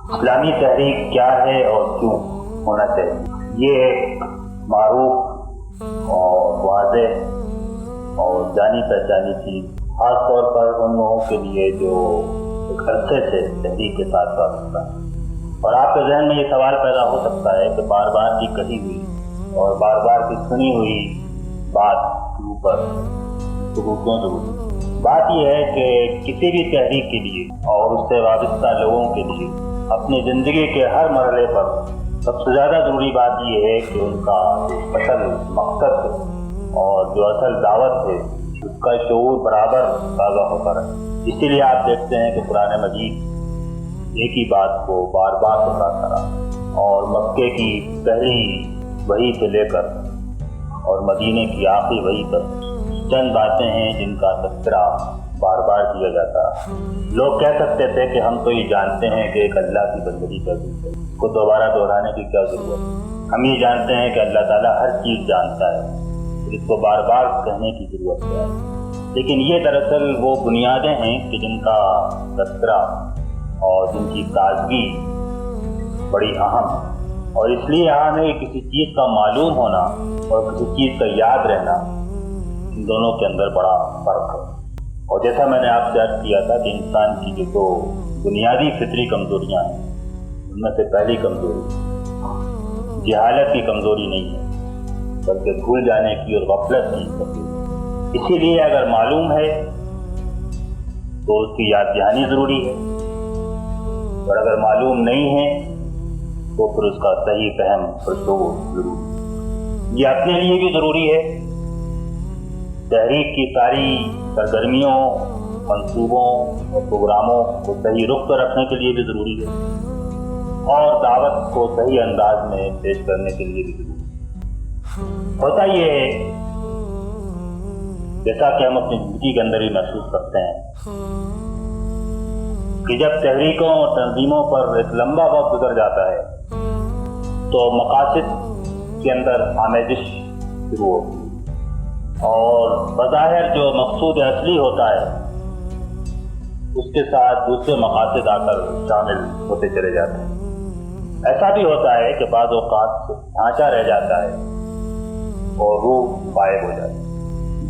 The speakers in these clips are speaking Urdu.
اسلامی تحریک کیا ہے اور کیوں ہونا چاہیے؟ یہ ایک معروف اور واضح اور جانی پہچانی چیز، خاص طور پر ان لوگوں کے لیے جو ایک عرصے سے تحریک کے ساتھ وابستہ ہے۔ اور آپ کے ذہن میں یہ سوال پیدا ہو سکتا ہے کہ بار بار کی کہی ہوئی اور بار بار کی سنی ہوئی بات کے اوپر گفتگو کیوں ضروری؟ بات یہ ہے کہ کسی بھی تحریک کے لیے اور اس سے وابستہ لوگوں کے لیے اپنی زندگی کے ہر مرحلے پر سب سے زیادہ ضروری بات یہ ہے کہ ان کا اصل مقصد ہے اور جو اصل دعوت ہے اس کا شعور برابر تازہ ہوتا رہے۔ اسی لیے آپ دیکھتے ہیں کہ قرآن مجید ایک ہی بات کو بار بار دہراتا رہا، اور مکے کی پہلی وحی سے لے کر اور مدینے کی آخری وحی تک چند باتیں ہیں جن کا تذکرہ بار بار کیا جاتا ہے۔ لوگ کہہ سکتے تھے کہ ہم تو یہ جانتے ہیں کہ ایک اللہ کی بندگی کا ذکر ہے، اس کو دوبارہ دہرانے کی کیا ضرورت ہے؟ ہم یہ جانتے ہیں کہ اللہ تعالیٰ ہر چیز جانتا ہے، اس کو بار بار کہنے کی ضرورت ہے۔ لیکن یہ دراصل وہ بنیادیں ہیں کہ جن کا تذکرہ اور جن کی تازگی بڑی اہم ہے، اور اس لیے اہم ہے کہ کسی چیز کا معلوم ہونا اور کسی چیز کا یاد رہنا، ان دونوں کے اندر بڑا فرق ہے۔ اور جیسا میں نے آپ سے عرض کیا تھا کہ انسان کی جو دو بنیادی فطری کمزوریاں ہیں، ان میں سے پہلی کمزوری جہالت کی کمزوری نہیں ہے بلکہ بھول جانے کی اور غفلت کی کمزوری۔ اسی لیے اگر معلوم ہے تو اس کی یاد دہانی ضروری ہے، اور اگر معلوم نہیں ہے تو پھر اس کا صحیح فہم اور شعور ضروری ہے۔ یہ اپنے لیے بھی ضروری ہے، تحریک کی ساری سرگرمیوں، منصوبوں اور پروگراموں کو صحیح رخ پر رکھنے کے لیے بھی ضروری ہے، اور دعوت کو صحیح انداز میں پیش کرنے کے لیے بھی ضروری ہے۔ ہوتا یہ ہے جیسا کہ ہم اپنی زندگی کے اندر ہی محسوس کرتے ہیں کہ جب تحریکوں اور تنظیموں پر ایک لمبا وقت گزر جاتا ہے تو مقاصد کے اندر آمیزش شروع ہوتی ہے، اور بظاہر جو مقصود اصلی ہوتا ہے اس کے ساتھ دوسرے مقاصد آ کر شامل ہوتے چلے جاتے ہیں۔ ایسا بھی ہوتا ہے کہ بعض اوقات ڈھانچہ رہ جاتا ہے اور روح غائب ہو جاتی ہے۔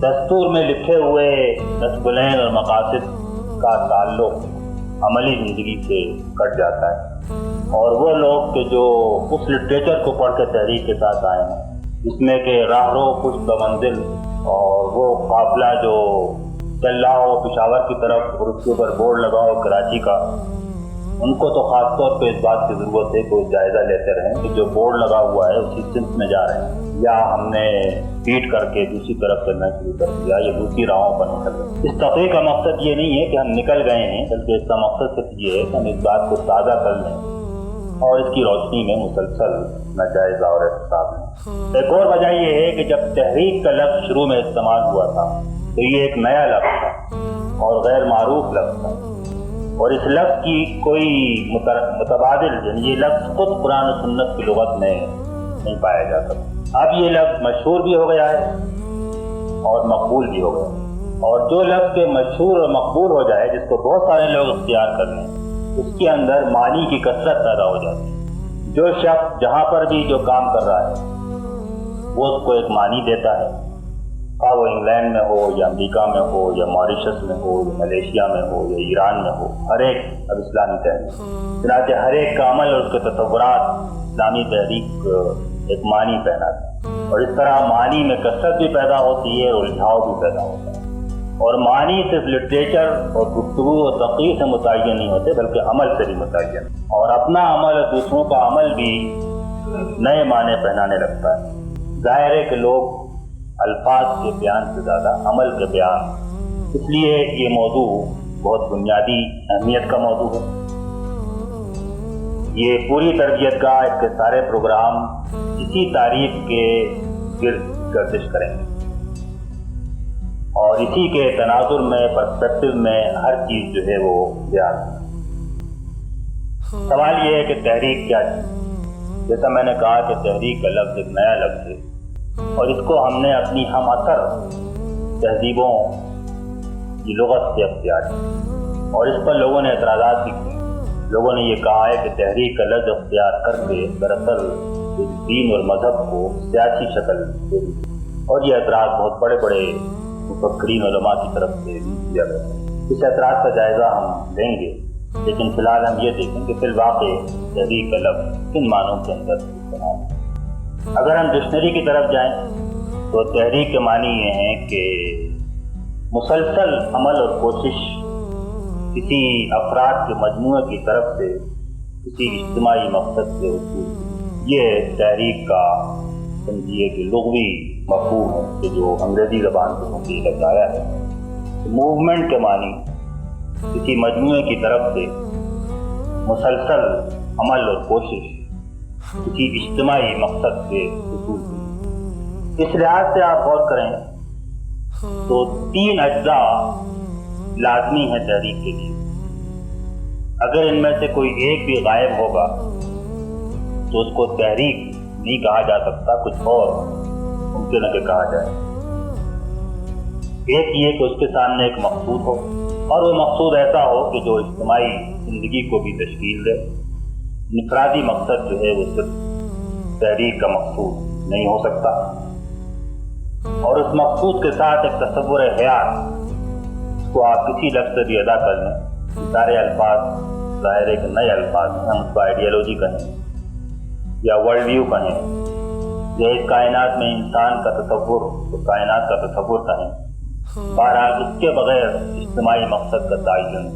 دستور میں لکھے ہوئے نصبالعین اور مقاصد کا تعلق عملی زندگی سے کٹ جاتا ہے، اور وہ لوگ کہ جو اس لٹریچر کو پڑھ کے تحریک کے ساتھ آئے ہیں، جس میں کہ راہ رو خوش بمنزل اور وہ قافلہ جو چل رہا ہو پشاور کی طرف اور اس کے اوپر بورڈ لگا ہو کراچی کا، ان کو تو خاص طور پہ اس بات کی ضرورت ہے کہ وہ جائزہ لیتے رہیں کہ جو بورڈ لگا ہوا ہے اسی سمت میں جا رہے ہیں، یا ہم نے پیٹ کر کے دوسری طرف چلنا شروع کر دیا یا دوسری راہوں پر نکل گئے۔ اس تفریح کا مقصد یہ نہیں ہے کہ ہم نکل گئے ہیں، بلکہ اس کا مقصد صرف یہ ہے کہ ہم اس بات کو تازہ کر لیں اور اس کی روشنی میں مسلسل نجائزہ اور احتساب لیں۔ ایک اور وجہ یہ ہے کہ جب تحریک کا لفظ شروع میں استعمال ہوا تھا تو یہ ایک نیا لفظ تھا اور غیر معروف لفظ تھا، اور اس لفظ کی کوئی متبادل، یعنی یہ لفظ خود قرآن و سنت کی لغت میں نہیں پایا جا سکتا۔ اب یہ لفظ مشہور بھی ہو گیا ہے اور مقبول بھی ہو گیا، اور جو لفظ کے مشہور اور مقبول ہو جائے، جس کو بہت سارے لوگ اختیار کر لیں، اس کے اندر معنی کی کثرت پیدا ہو جاتی ہے۔ جو شخص جہاں پر بھی جو کام کر رہا ہے وہ اس کو ایک معنی دیتا ہے، خواہ وہ انگلینڈ میں ہو یا امریکہ میں ہو یا ماریشس میں ہو یا ملیشیا میں ہو یا ایران میں ہو، ہر ایک اب اسلامی تحریک، چنانچہ ہر ایک کا عمل اور اس کے تصورات اسلامی تحریک ایک معنی پہناتے ہیں، اور اس طرح معنی میں کثرت بھی پیدا ہوتی ہے اور الجھاؤ بھی پیدا ہوتا ہے۔ اور معنی صرف لٹریچر اور گفتگو اور تقریر سے متعین نہیں ہوتے بلکہ عمل سے بھی متعین، اور اپنا عمل اور دوسروں کا عمل بھی نئے معنی پہنانے لگتا ہے۔ ظاہر ہے کہ لوگ الفاظ کے بیان سے زیادہ عمل کے بیان، اس لیے یہ موضوع بہت بنیادی اہمیت کا موضوع ہے۔ یہ پوری تربیت گاہ، اس کے سارے پروگرام اسی تعریف کے گرد گردش کریں گے، اور اسی کے تناظر میں، پرسپیکٹو میں ہر چیز جو ہے وہ بیان ہے۔ سوال یہ ہے کہ تحریک کیا چیز؟ جیسا میں نے کہا کہ تحریک کا لفظ ایک نیا لفظ ہے، اور اس کو ہم نے اپنی ہم اثر تہذیبوں کی لغت سے اختیار کی، اور اس پر لوگوں نے اعتراضات بھی کیے۔ لوگوں نے یہ کہا ہے کہ تحریک کا لفظ اختیار کر کے دراصل دین اور مذہب کو سیاسی شکل دے دی، اور یہ اعتراض بہت بڑے بڑے مفکرین علماء کی طرف سے کیا گیا ہے۔ اس اعتراض کا جائزہ ہم لیں گے، لیکن فی الحال ہم یہ دیکھیں کہ فی الواقع تحریک کا لفظ کن معنوں کے اندر استعمال ہے۔ اگر ہم ڈکشنری کی طرف جائیں تو تحریک کے معنی یہ ہیں کہ مسلسل عمل اور کوشش کسی افراد کے مجموعے کی طرف سے کسی اجتماعی مقصد سے حصول، یہ تحریک کا سمجھیے کہ لغوی مفہوم ہے کہ جو انگریزی زبان سے مفہوم لفظ آیا ہے۔ موومنٹ کے معنی کسی مجموعے کی طرف سے مسلسل عمل اور کوشش کسی اجتماعی مقصد سے حصول ہوئی۔ اس لحاظ سے آپ غور کریں تو 3 اجزاء لازمی ہے تحریک کے لیے۔ اگر ان میں سے کوئی ایک بھی غائب ہوگا تو اس کو تحریک نہیں کہا جا سکتا، کچھ اور ممکن ہے کہ کہا جائے۔ ایک یہ کہ اس کے سامنے ایک مقصود ہو، اور وہ مقصود ایسا ہو کہ جو اجتماعی زندگی کو بھی تشکیل دے۔ انفرادی مقصد جو ہے وہ صرف تحریک کا مقصود نہیں ہو سکتا، اور اس مقصود کے ساتھ ایک تصور حیات کو آپ کسی لفظ سے بھی ادا کر لیں، سارے الفاظ ظاہر ہے کہ نئے الفاظ ہیں، ہم اس کو آئیڈیالوجی کہیں یا ورلڈ ویو کہیں، یا اس کائنات میں انسان کا تصور، اس کائنات کا تصور کہیں، بہرحال اس کے بغیر اجتماعی مقصد کا تعین۔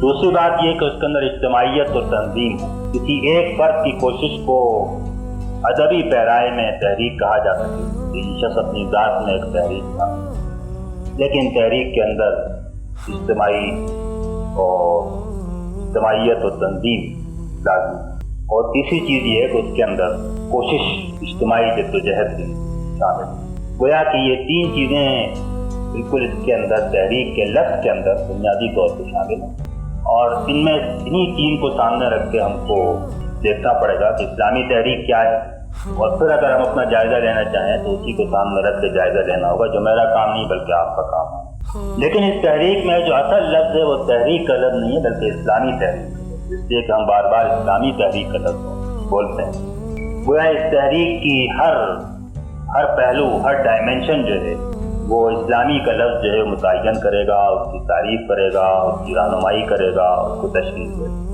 دوسری بات یہ کہ اس کے اندر اجتماعیت اور تنظیم ہو، کسی ایک فرد کی کوشش کو ادبی پیرائے میں تحریک کہا جا سکے، یہ شخص اپنی ذات میں ایک تحریک تھا، لیکن تحریک کے اندر اجتماعی اور اجتماعیت اور تنظیم لازمی۔ اور تیسری چیز یہ ہے کہ اس کے اندر کوشش، اجتماعی جدوجہد بھی شامل ہے۔ گویا کہ یہ 3 چیزیں بالکل اس کے اندر تحریک کے لفظ کے اندر بنیادی طور پہ شامل ہیں، اور ان میں انہی 3 کو سامنے رکھ کے ہم کو دیکھنا پڑے گا کہ اسلامی تحریک کیا ہے، اور پھر اگر ہم اپنا جائزہ لینا چاہیں تو اسی کو سامنے رکھ کے جائزہ لینا ہوگا، جو میرا کام نہیں بلکہ آپ کا کام ہے۔ لیکن اس تحریک میں جو اصل لفظ ہے وہ تحریک کا لفظ نہیں ہے بلکہ اسلامی تحریک ہے، اس لیے کہ ہم بار بار اسلامی تحریک کا لفظ بولتے ہیں۔ گویا اس تحریک کی ہر پہلو، ہر ڈائمنشن جو ہے وہ اسلامی کا لفظ جو ہے متعین کرے گا، اس کی تعریف کرے گا، اس کی رہنمائی کرے گا، اس کو تشکیل دے گا۔